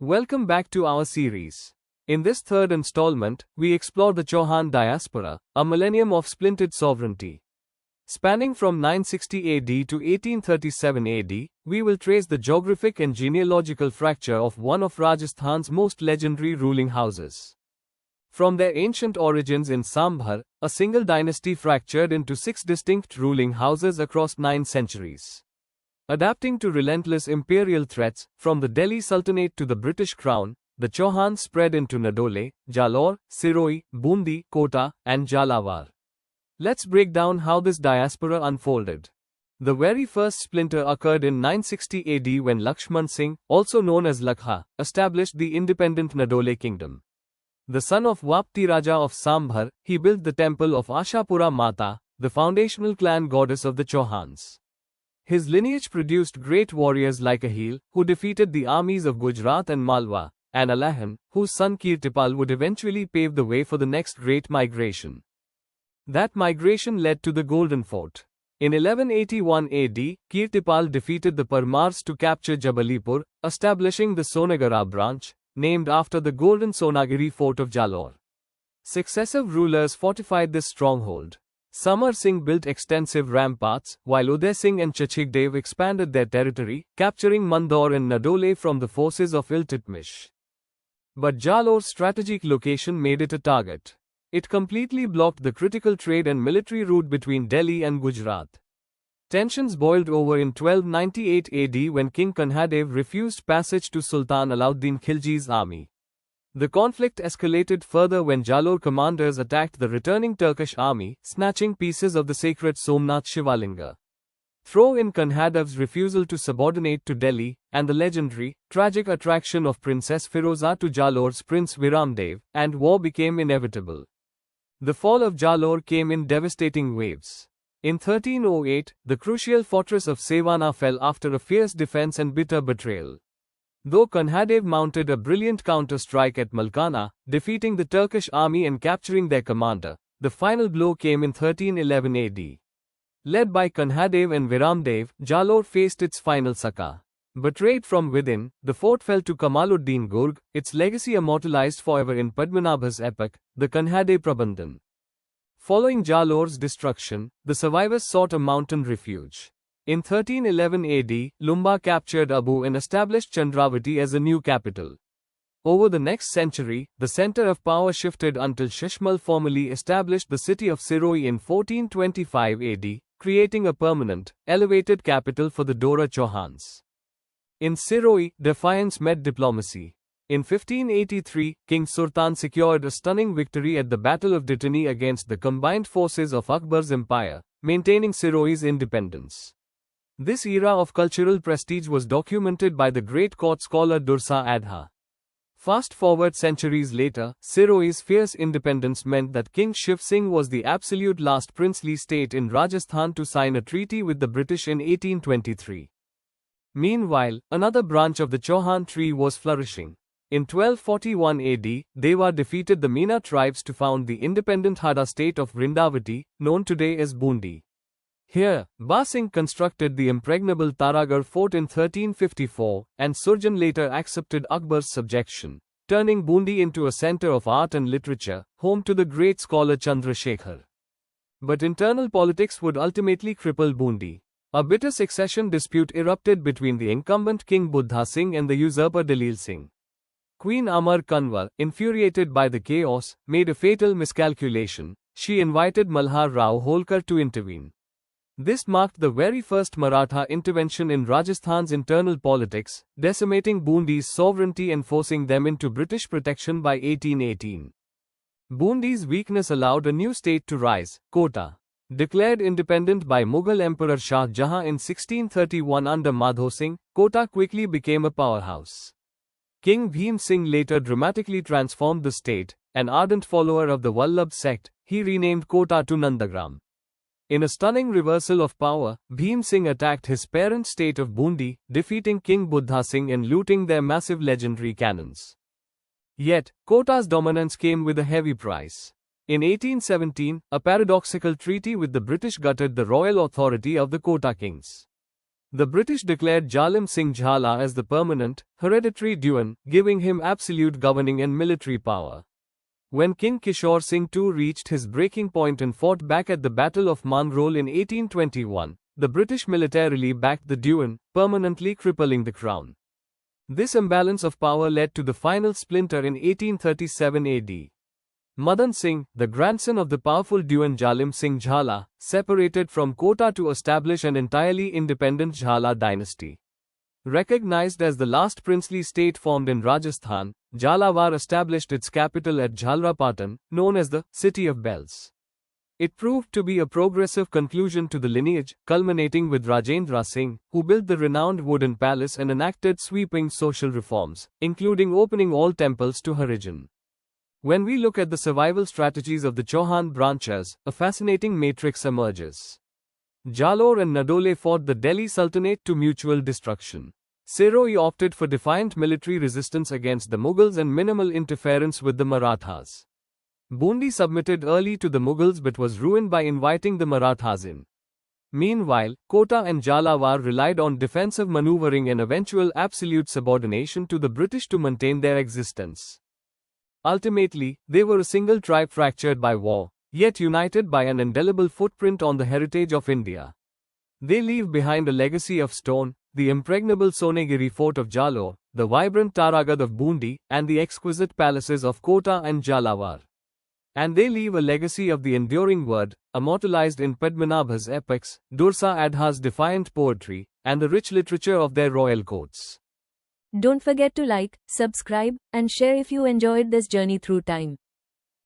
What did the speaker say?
Welcome back to our series. In this third installment, we explore the Chauhan Diaspora, a millennium of splintered sovereignty. Spanning from 960 AD to 1837 AD, we will trace the geographic and genealogical fracture of one of Rajasthan's most legendary ruling houses. From their ancient origins in Sambhar, a single dynasty fractured into 6 distinct ruling houses across 9 centuries. Adapting to relentless imperial threats, from the Delhi Sultanate to the British Crown, the Chauhans spread into Nadole, Jalore, Sirohi, Bundi, Kota, and Jhalawar. Let's break down how this diaspora unfolded. The very first splinter occurred in 960 AD when Lakshman Singh, also known as Lakha, established the independent Nadole kingdom. The son of Vapti Raja of Sambhar, he built the temple of Ashapura Mata, the foundational clan goddess of the Chauhans. His lineage produced great warriors like Ahil, who defeated the armies of Gujarat and Malwa, and Alahan, whose son Kirtipal would eventually pave the way for the next great migration. That migration led to the Golden Fort. In 1181 AD, Kirtipal defeated the Parmars to capture Jabalipur, establishing the Sonagara branch, named after the Golden Sonagiri fort of Jalore. Successive rulers fortified this stronghold. Samar Singh built extensive ramparts, while Uday Singh and Chachikdev expanded their territory, capturing Mandore and Nadole from the forces of Iltutmish. But Jalore's strategic location made it a target. It completely blocked the critical trade and military route between Delhi and Gujarat. Tensions boiled over in 1298 AD when King Kanhadev refused passage to Sultan Alauddin Khilji's army. The conflict escalated further when Jalore commanders attacked the returning Turkish army, snatching pieces of the sacred Somnath Shivalinga. Throw in Kanhadev's refusal to subordinate to Delhi, and the legendary, tragic attraction of Princess Firoza to Jalore's Prince Viramdev, and war became inevitable. The fall of Jalore came in devastating waves. In 1308, the crucial fortress of Sevana fell after a fierce defense and bitter betrayal. Though Kanhadev mounted a brilliant counter-strike at Malkana, defeating the Turkish army and capturing their commander, the final blow came in 1311 AD. Led by Kanhadev and Viramdev, Jalore faced its final Saka. Betrayed from within, the fort fell to Kamaluddin Gurg, its legacy immortalized forever in Padmanabha's epic, the Kanhade Prabandhan. Following Jalore's destruction, the survivors sought a mountain refuge. In 1311 AD, Lumba captured Abu and established Chandravati as a new capital. Over the next century, the center of power shifted until Shishmal formally established the city of Sirohi in 1425 AD, creating a permanent, elevated capital for the Dora Chauhans. In Sirohi, defiance met diplomacy. In 1583, King Sultan secured a stunning victory at the Battle of Ditani against the combined forces of Akbar's empire, maintaining Sirohi's independence. This era of cultural prestige was documented by the great court scholar Dursa Adha. Fast forward centuries later, Sirohi's fierce independence meant that King Shiv Singh was the absolute last princely state in Rajasthan to sign a treaty with the British in 1823. Meanwhile, another branch of the Chauhan tree was flourishing. In 1241 AD, Deva defeated the Meena tribes to found the independent Hada state of Vrindavati, known today as Bundi. Here, Ba Singh constructed the impregnable Taragarh fort in 1354, and Surjan later accepted Akbar's subjection, turning Bundi into a center of art and literature, home to the great scholar Chandrasekhar. But internal politics would ultimately cripple Bundi. A bitter succession dispute erupted between the incumbent King Buddha Singh and the usurper Dalil Singh. Queen Amar Kanwar, infuriated by the chaos, made a fatal miscalculation. She invited Malhar Rao Holkar to intervene. This marked the very first Maratha intervention in Rajasthan's internal politics, decimating Bundi's sovereignty and forcing them into British protection by 1818. Bundi's weakness allowed a new state to rise, Kota. Declared independent by Mughal Emperor Shah Jahan in 1631 under Madho Singh, Kota quickly became a powerhouse. King Bhim Singh later dramatically transformed the state. An ardent follower of the Vallabh sect, he renamed Kota to Nandagram. In a stunning reversal of power, Bhim Singh attacked his parent state of Bundi, defeating King Buddha Singh and looting their massive legendary cannons. Yet, Kota's dominance came with a heavy price. In 1817, a paradoxical treaty with the British gutted the royal authority of the Kota kings. The British declared Jalim Singh Jhala as the permanent, hereditary Dewan, giving him absolute governing and military power. When King Kishore Singh II reached his breaking point and fought back at the Battle of Mangrol in 1821, the British militarily backed the Dewan, permanently crippling the crown. This imbalance of power led to the final splinter in 1837 AD. Madan Singh, the grandson of the powerful Dewan Jalim Singh Jhala, separated from Kota to establish an entirely independent Jhala dynasty. Recognized as the last princely state formed in Rajasthan, Jhalawar established its capital at Jhalrapatan, known as the City of Bells. It proved to be a progressive conclusion to the lineage, culminating with Rajendra Singh, who built the renowned wooden palace and enacted sweeping social reforms, including opening all temples to Harijan. When we look at the survival strategies of the Chauhan branches, a fascinating matrix emerges. Jalore and Nadole fought the Delhi Sultanate to mutual destruction. Sirohi opted for defiant military resistance against the Mughals and minimal interference with the Marathas. Bundi submitted early to the Mughals but was ruined by inviting the Marathas in. Meanwhile, Kota and Jhalawar relied on defensive maneuvering and eventual absolute subordination to the British to maintain their existence. Ultimately, they were a single tribe fractured by war, yet united by an indelible footprint on the heritage of India. They leave behind a legacy of stone, the impregnable Sonegiri fort of Jalore, the vibrant Taragad of Bundi, and the exquisite palaces of Kota and Jhalawar. And they leave a legacy of the enduring word, immortalized in Padmanabha's epics, Dursa Adha's defiant poetry, and the rich literature of their royal courts. Don't forget to like, subscribe, and share if you enjoyed this journey through time.